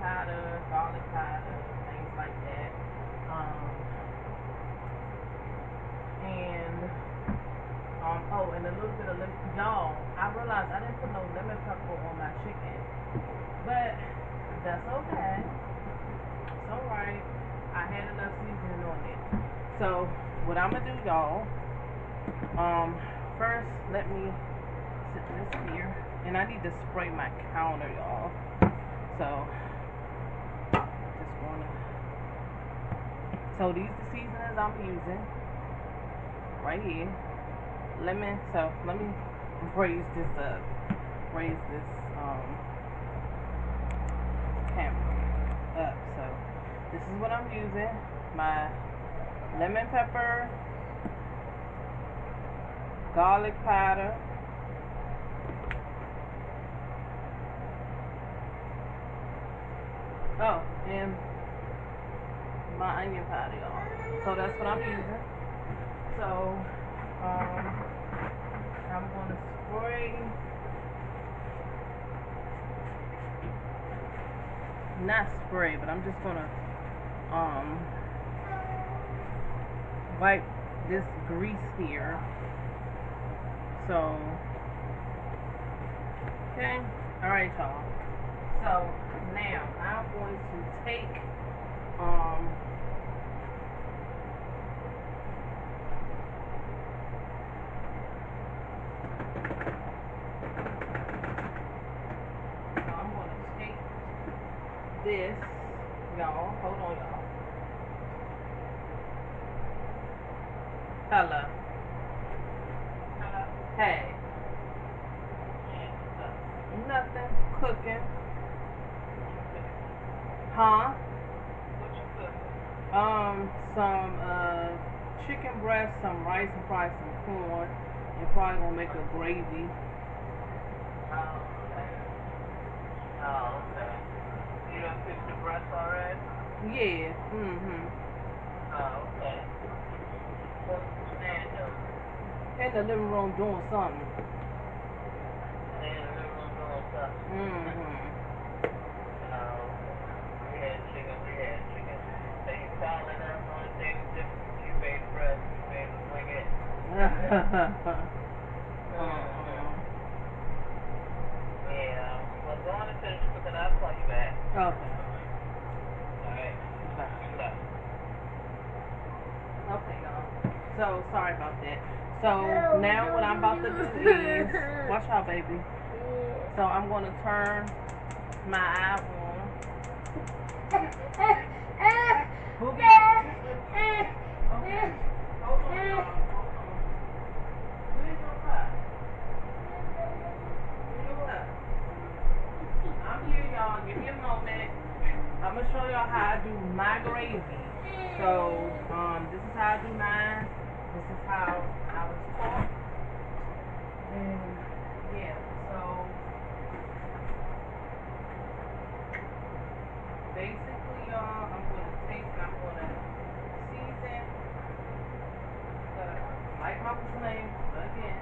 powder, garlic powder, things like that. And oh, and a little bit of lemon. Y'all, I realized I didn't put no lemon pepper on my chicken, but that's okay. It's alright. I had enough seasoning on it. So what I'm gonna do, y'all, first let me sit this here, and I need to spray my counter, y'all. So just wanna. So these the seasonings I'm using right here. So let me raise this up. Raise this camera up. So this is what I'm using. My lemon pepper, garlic powder, oh, and my onion powder, y'all. So that's what I'm using. So I'm gonna spray, not spray, but I'm just gonna wipe this grease here. So okay, all right, y'all. So now I'm going to take this, y'all. Hold on, y'all. Hello. Hello. Hey. Nothing. Cooking. Huh? What you cooking? Some chicken breast, some rice, and probably some corn. And probably gonna make a gravy. Oh, okay. Oh, okay. You done cooked the breast already? Yeah. Mm-hmm. Oh, okay. What's Stan doing? In the living room doing something. In the living room doing something? Mm-hmm. Oh, we had chicken. They calling us on the thing different. You made breast, you made a wing it. Yeah. Well, go on and finish cooking. I'll call you back. Okay. Alright. Bye. Okay, y'all. So, sorry about that. So, now what I'm about to do is, watch out, baby. So, I'm going to turn my eye on. Boogie. Okay. Hold on, y'all. Where's your cup? Where's your cup? I'm here, y'all. Give me a moment. I'm going to show y'all how I do my gravy. So, this is how I do mine. This is how I was taught. And, yeah, so, basically, y'all, I'm going to season, like my name, again.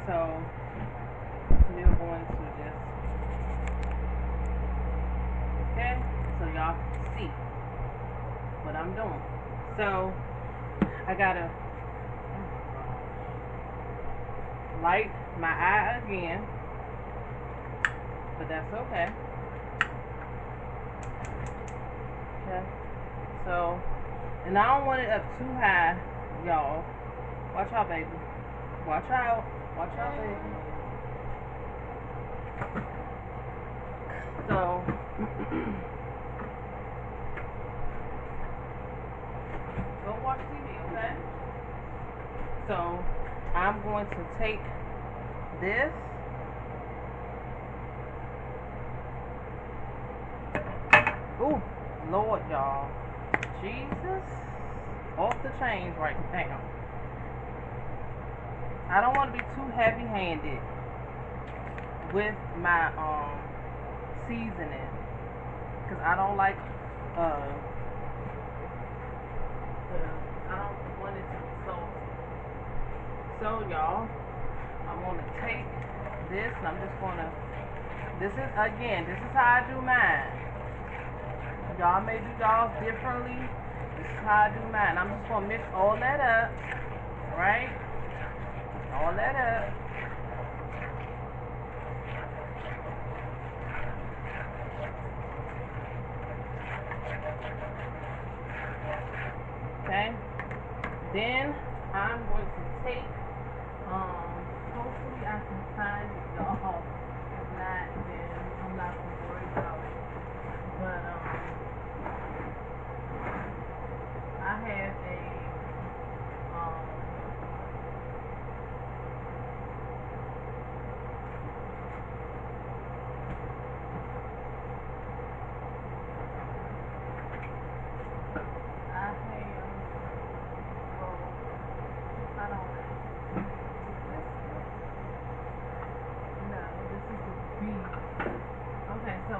So, we're going to just, okay, so y'all see what I'm doing. So, I gotta light my eye again, but that's okay. Okay, so, and I don't want it up too high, y'all. Watch out, baby. Watch out. Watch out, baby. So, go watch TV, okay? So, I'm going to take this. Ooh, Lord, y'all. Jesus. Off the chains right now. I don't want to be too heavy-handed with my seasoning, because I don't like I don't want it to be salty. So y'all, I'm gonna take this and I'm just gonna, this is how I do mine. Y'all may do y'all differently. This is how I do mine. I'm just gonna mix all that up, right? All that up. Okay. Then I'm going to take, hopefully I can find it, y'all. If not, then I'm not going to worry about it. But, I have a, okay, so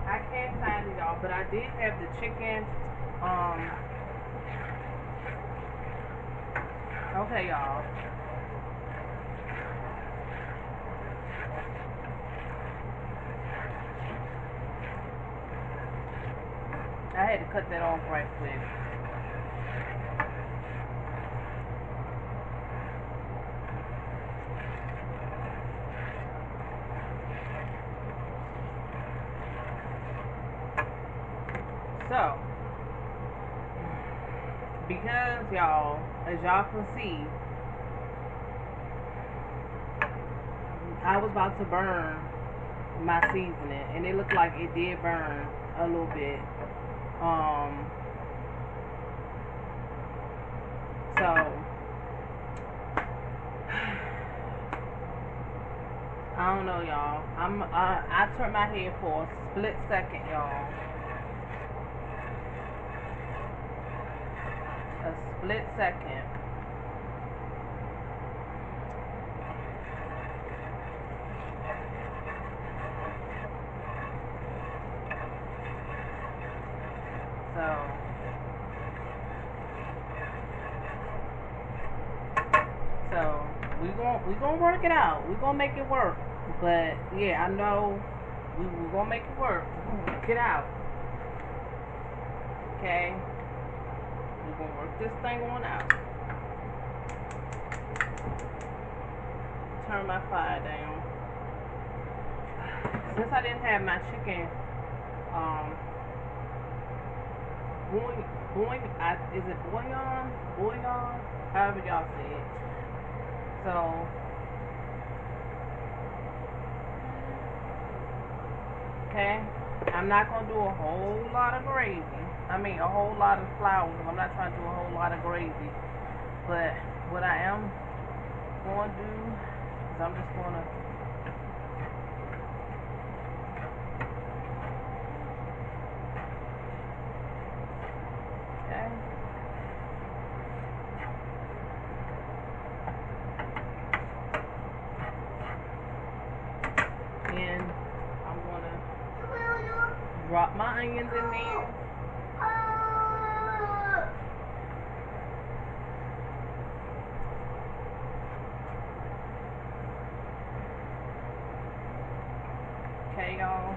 I can't find it, y'all, but I did have the chicken, okay, y'all. I had to cut that off right quick. So, because y'all, as y'all can see, I was about to burn my seasoning, and it looked like it did burn a little bit. So I don't know, y'all. I turned my head for a split second, y'all. A split second. So we gonna work it out. We gonna make it work. But yeah, I know we're gonna make it work. We're gonna work it out. Okay? We're gonna work this thing on out. Turn my fire down. Since I didn't have my chicken, is it bouillon? Bouillon? However y'all say it. So, okay, I'm not going to do a whole lot of gravy. I mean, a whole lot of flour. I'm not trying to do a whole lot of gravy. But what I am going to do is I'm just going to drop my onions in there. Okay, y'all.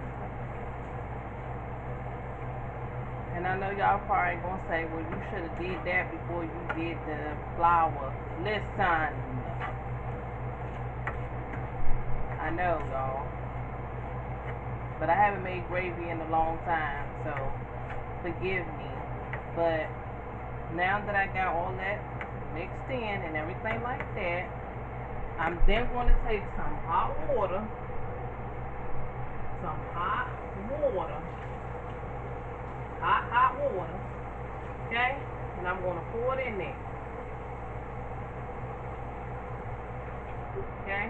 And I know y'all probably gonna say, well, you should have did that before you did the flour. Listen. I know, y'all. But I haven't made gravy in a long time, so forgive me. But now that I got all that mixed in and everything like that, I'm then going to take some hot water. Some hot water. Hot water. Okay? And I'm going to pour it in there. Okay?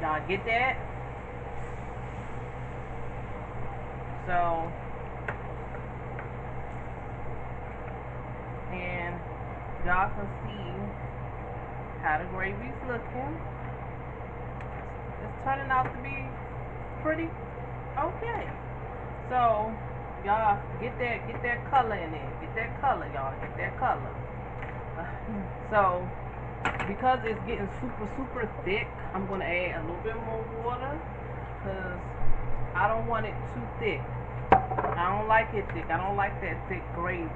Y'all get that? So, and y'all can see how the gravy's looking. It's turning out to be pretty Okay. So y'all get that color in there. Get that color, y'all. Get that color. So because it's getting super thick, I'm gonna add a little bit more water because I don't want it too thick. I don't like it thick. I don't like that thick gravy.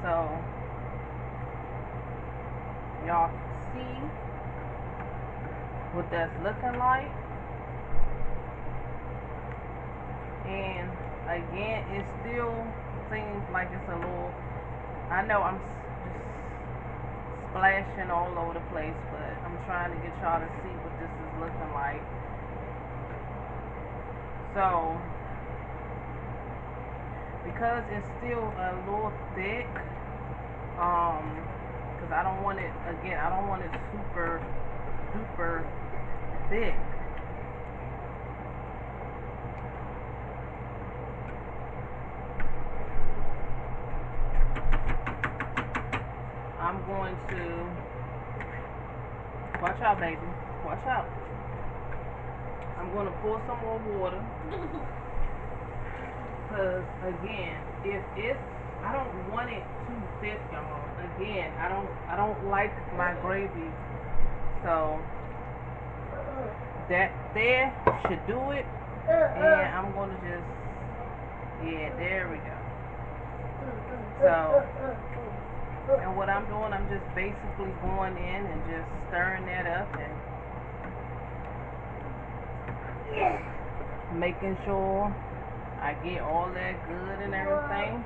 So y'all can see what that's looking like. And again, it still seems like it's a little, I know I'm just splashing all over the place, but I'm trying to get y'all to see what this is looking like. So because it's still a little thick, because I don't want it, again, I don't want it super duper thick. I'm going to, watch out baby, watch out. I'm going to pour some more water. Because again, if it's, I don't want it too thick, y'all. Again, I don't like my gravy. So that there should do it. And I'm gonna just, yeah, there we go. So, and what I'm doing, I'm just basically going in and just stirring that up and making sure I get all that good and everything.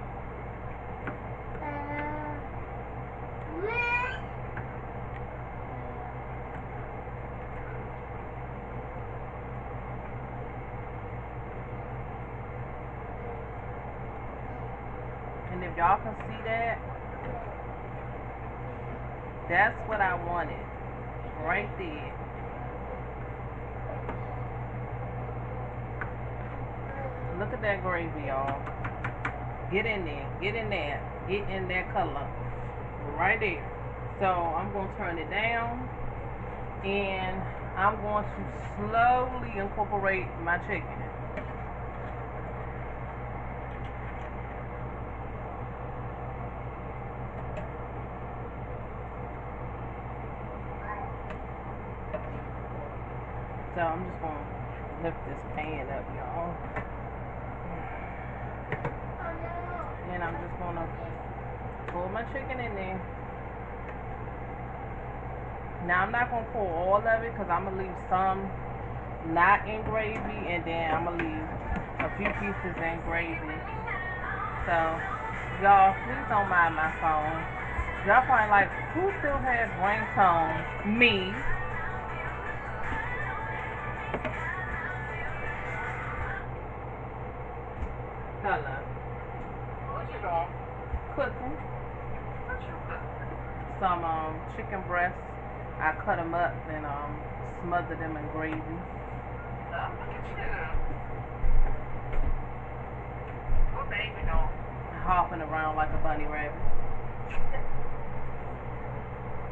And if y'all can see that, that's what I wanted right there. Look at that gravy, y'all. Get in there. Get in there. Get in that color. Right there. So I'm going to turn it down. And I'm going to slowly incorporate my chicken. So I'm just going to lift this pan up, y'all. And I'm just going to pour my chicken in there. Now I'm not going to pour all of it because I'm going to leave some not in gravy, and then I'm going to leave a few pieces in gravy. So y'all, please don't mind my phone. Y'all probably like, who still has ringtone? Me. Hello. What you doing? Cooking. What you cooking? Some chicken breasts. I cut them up and smothered them in gravy. Oh, look at you. What baby doing? Hopping around like a bunny rabbit.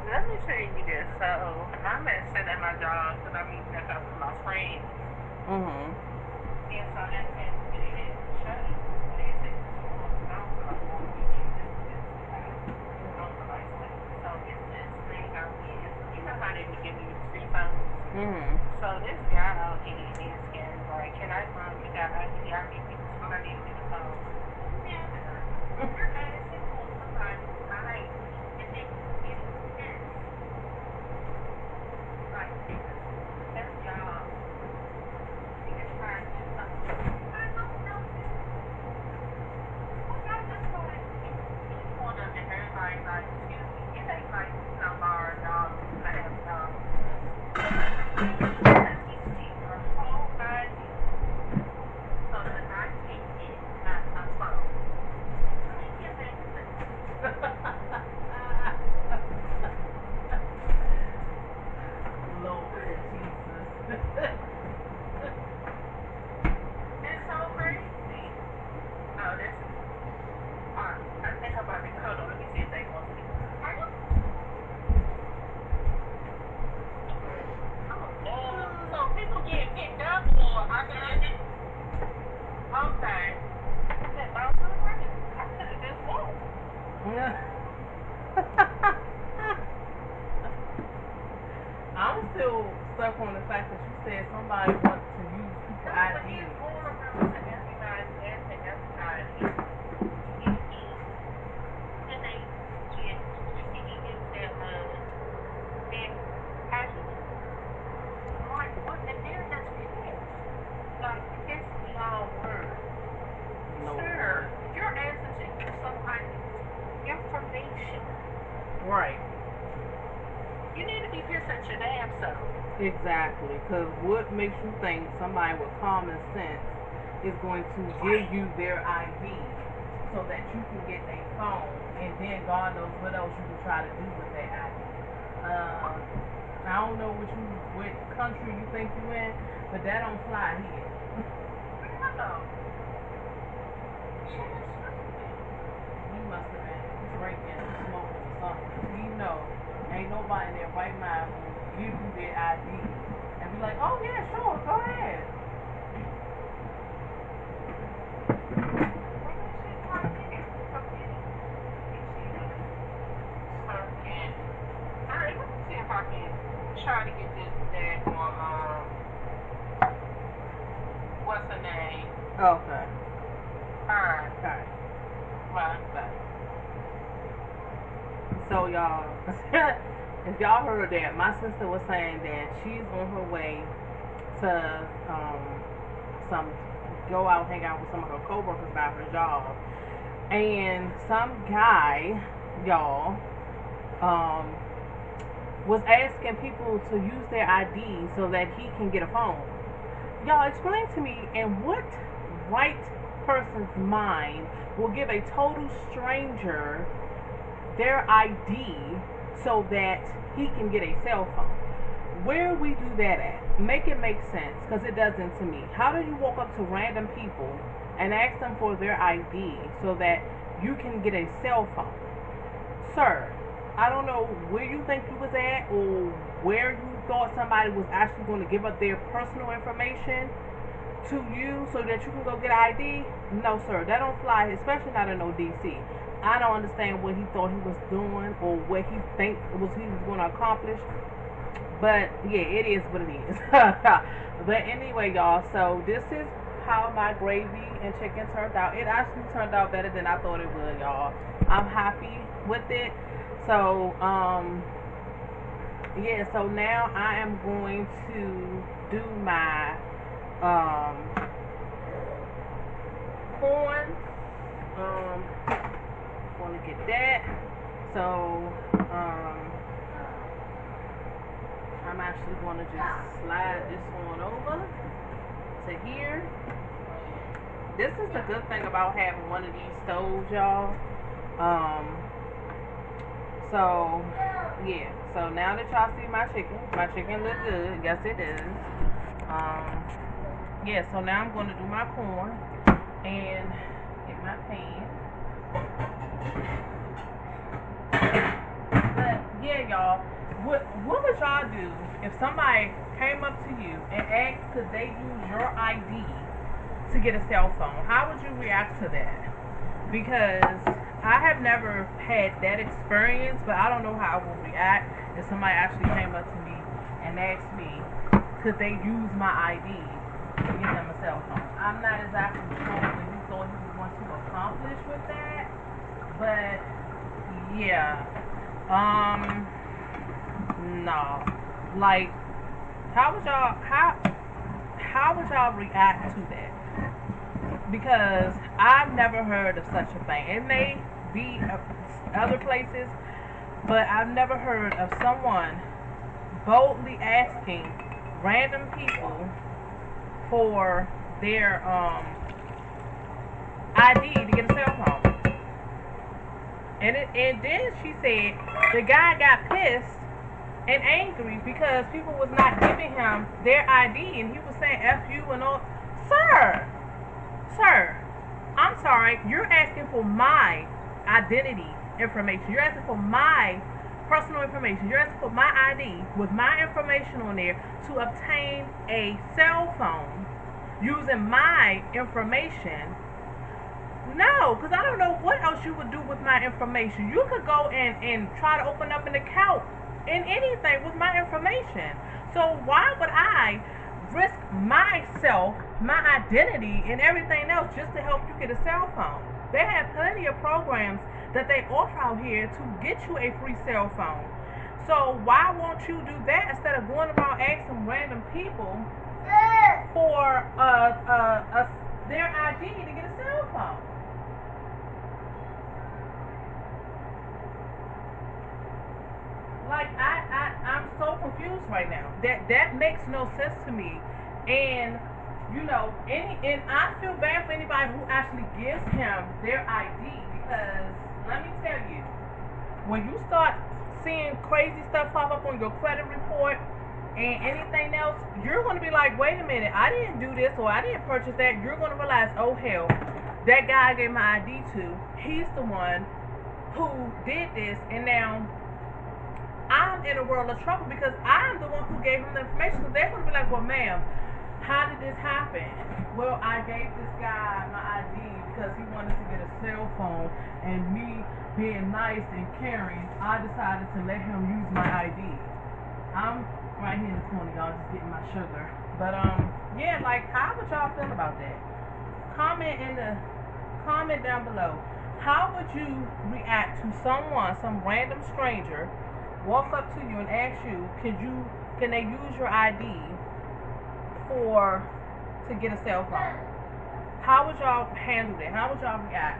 Let me tell you this. So, I'm sitting at my job because I'm meeting up with my friends. Mm-hmm. And so they said, it is shut. They said, I don't feel like going to eat this. I don't feel like sleeping. So, it's this thing out here. You know how they be giving you free phones? Mm-hmm. So, this guy out here is getting like, can I find you guys? Y'all need me to I need to get a phone. Yeah. You're asking for somebody. I like, if they get it, like, that's y'all. You can try to do something. I don't know. Well, y'all just go and keep going up there. Everybody, like, excuse me, it ain't like, $1 to have so that I can get my phone. I'm still stuck on the fact that you said somebody wants to use people's IDs. Right. You need to be pissed at your damn self. Exactly. Because what makes you think somebody with common sense is going to give you their ID so that you can get a phone, and then God knows what else you can try to do with that ID. I don't know what country you think you in, but that don't fly here. He must have been drinking, smoking, or something. He know ain't nobody in their right mind will give you their ID and be like, oh yeah, sure, go ahead. Alright, let me see if I can try to get this dad on what's her name? Okay. Alright. Alright. Bye. So y'all, if y'all heard that, my sister was saying that she's on her way to go out, hang out with some of her coworkers about her job, and some guy, y'all, was asking people to use their ID so that he can get a phone. Y'all, explain to me, in what right person's mind will give a total stranger their ID so that he can get a cell phone? Where we do that at? Make it make sense, because it doesn't to me. How do you walk up to random people and ask them for their ID so that you can get a cell phone? Sir, I don't know where you think you was at or where you thought somebody was actually going to give up their personal information to you so that you can go get an ID. No, sir, that don't fly, especially not in no DC. I don't understand what he thought he was doing or what he think he was going to accomplish. But yeah, it is what it is. But anyway, y'all, so this is how my gravy and chicken turned out. It actually turned out better than I thought it would, y'all. I'm happy with it. So yeah, so now I am going to do my corn. Want to get that. So I'm actually going to just slide this one over to here. This is the good thing about having one of these stoves, y'all. So yeah, so now that y'all see my chicken look good. Yes, it is. Yeah, so now I'm going to do my corn and get my pan. But yeah, y'all, what would y'all do if somebody came up to you and asked could they use your ID to get a cell phone? How would you react to that? Because I have never had that experience, but I don't know how I would react if somebody actually came up to me and asked me could they use my ID to get them a cell phone. I'm not exactly sure what he thought he was going to accomplish with that, but yeah, no, like, how would y'all react to that? Because I've never heard of such a thing. It may be other places, but I've never heard of someone boldly asking random people for their ID to get a cell phone. And then she said the guy got pissed and angry because people was not giving him their ID, and he was saying F you and all. Sir, I'm sorry, you're asking for my identity information. You're asking for my personal information. You're asking for my ID with my information on there to obtain a cell phone using my information No, because I don't know what else you would do with my information. You could go and try to open up an account in anything with my information. So why would I risk myself, my identity, and everything else just to help you get a cell phone? They have plenty of programs that they offer out here to get you a free cell phone. So why won't you do that instead of going around asking random people for their ID to get a cell phone? Like I'm so confused right now. That makes no sense to me. And and I feel bad for anybody who actually gives him their ID because let me tell you, when you start seeing crazy stuff pop up on your credit report and anything else, you're going to be like, wait a minute, I didn't do this or I didn't purchase that. You're going to realize, oh hell, that guy I gave my ID to, he's the one who did this, and now I'm in a world of trouble because I'm the one who gave him the information. So they're going to be like, well, ma'am, how did this happen? Well, I gave this guy my ID because he wanted to get a cell phone, and me being nice and caring, I decided to let him use my ID. I'm right here in the corner, y'all, just getting my sugar. But yeah, like, how would y'all feel about that? Comment down below. How would you react to someone, some random stranger, walk up to you and ask you, can they use your ID to get a cell phone? How would y'all handle that? How would y'all react?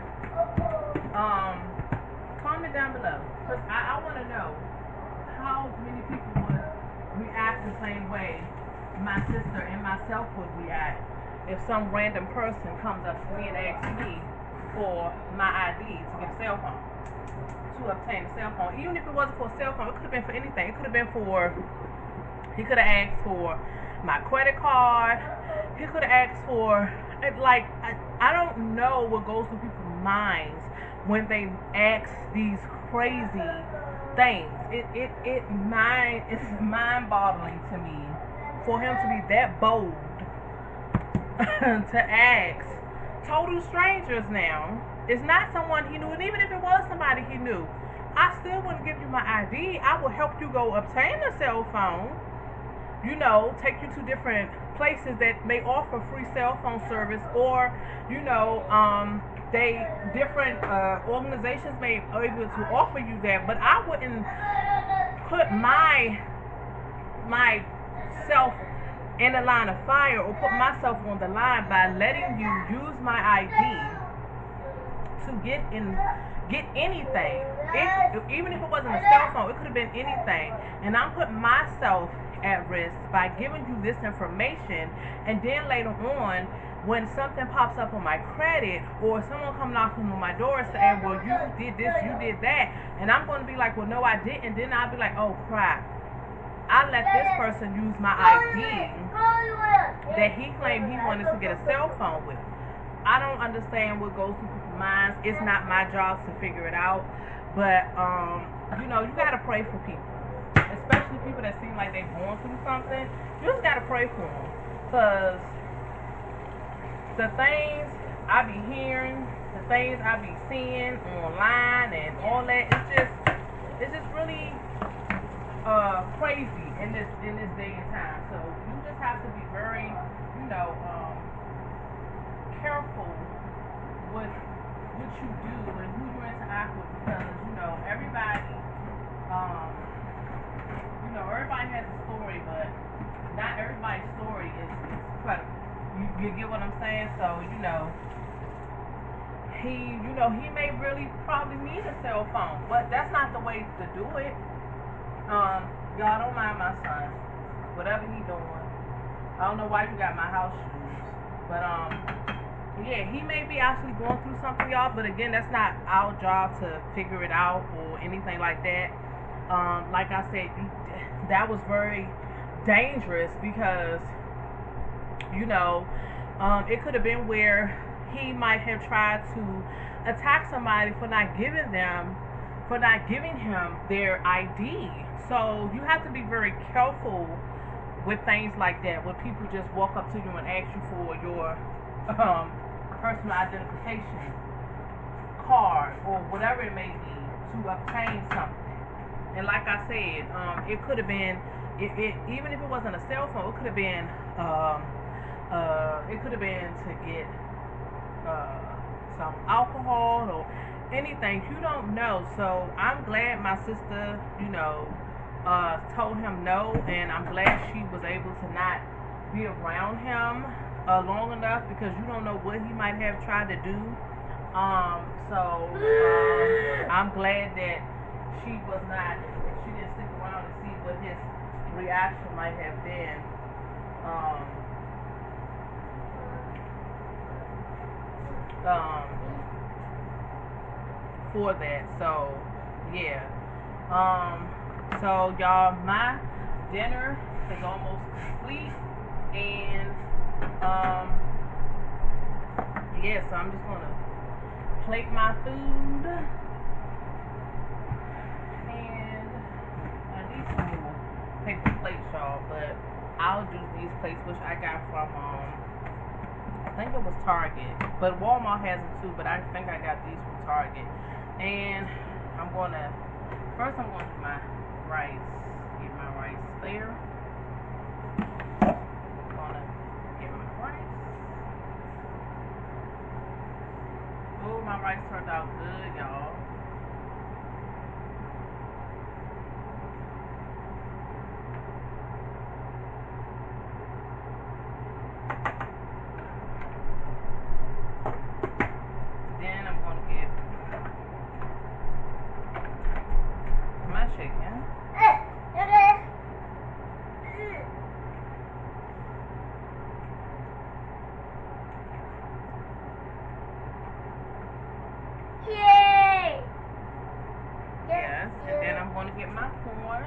Comment down below, because I want to know how many people would react the same way my sister and myself would react if some random person comes up to me and asks me for my ID to get a cell phone, to obtain a cell phone. Even if it wasn't for a cell phone, it could have been for anything. It could have been he could have asked for my credit card. He could have asked for, like, I don't know what goes through people's minds when they ask these crazy things. It's mind-boggling to me for him to be that bold to ask total strangers now. It's not someone he knew, and even if it was somebody he knew, I still wouldn't give you my ID. I will help you go obtain a cell phone, take you to different places that may offer free cell phone service, or different organizations may be able to offer you that. But I wouldn't put myself in the line of fire or put myself on the line by letting you use my ID to get anything. Even if it wasn't a cell phone, it could have been anything. And I'm putting myself at risk by giving you this information, and then later on, when something pops up on my credit, or someone come knocking on my door saying, well, you did this, you did that, and I'm going to be like, well, no, I didn't. Then I'll be like, oh crap, I let this person use my ID that he claimed he wanted to get a cell phone with. I don't understand what goes through people's minds. It's not my job to figure it out, but you gotta pray for people, especially people that seem like they're going through something. You just gotta pray for them, because the things I be hearing, the things I be seeing online and all that, it's just really crazy in this day and time. So you just have to be very, careful with what you do and who you interact with, because everybody everybody has a story, but not everybody's story is credible. You get what I'm saying? So he may really probably need a cell phone, but that's not the way to do it. Y'all don't mind my son, whatever he doing. I don't know why you got my house shoes, but yeah, he may be actually going through something, y'all, but again, that's not our job to figure it out or anything like that. Like I said, that was very dangerous, because it could have been where he might have tried to attack somebody for not giving him their ID. So you have to be very careful with things like that, when people just walk up to you and ask you for your personal identification. card or whatever it may be to obtain something. And like I said, it could have been, even if it wasn't a cell phone, it could have been to get some alcohol or anything. You don't know. So I'm glad my sister, told him no, and I'm glad she was able to not be around him long enough, because you don't know what he might have tried to do. I'm glad that she didn't stick around to see what his reaction might have been. For that. So yeah. So y'all, my dinner is almost complete, and yeah, so I'm just gonna plate my food, and I need some more paper plates, y'all, but I'll do these plates, which I got from I think it was Target, but Walmart has them too, but I think I got these from Target. And first I'm gonna do my rice. Get my rice there. I'm gonna get my rice. Oh, my rice turned out good, y'all. Then I'm gonna get my chicken. Yes, and then I'm going to get my corn.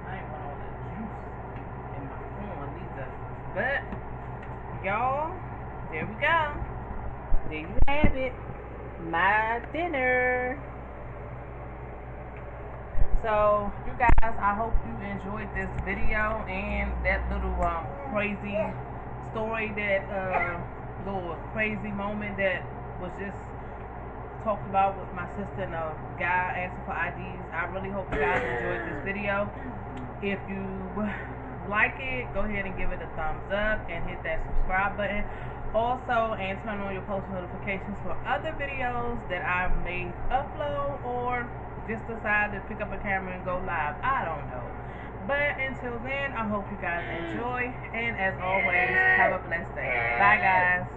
I ain't want all the juice in my corn either. But, y'all, there we go. There you have it. My dinner. So, you guys, I hope you enjoyed this video and that little crazy story, that little crazy moment that was just talked about with my sister and a guy asking for IDs. I really hope you guys enjoyed this video. If you like it, go ahead and give it a thumbs up and hit that subscribe button. Also, and turn on your post notifications for other videos that I may upload, or just decide to pick up a camera and go live. I don't know. But until then, I hope you guys enjoy. And as always, have a blessed day. Bye, guys.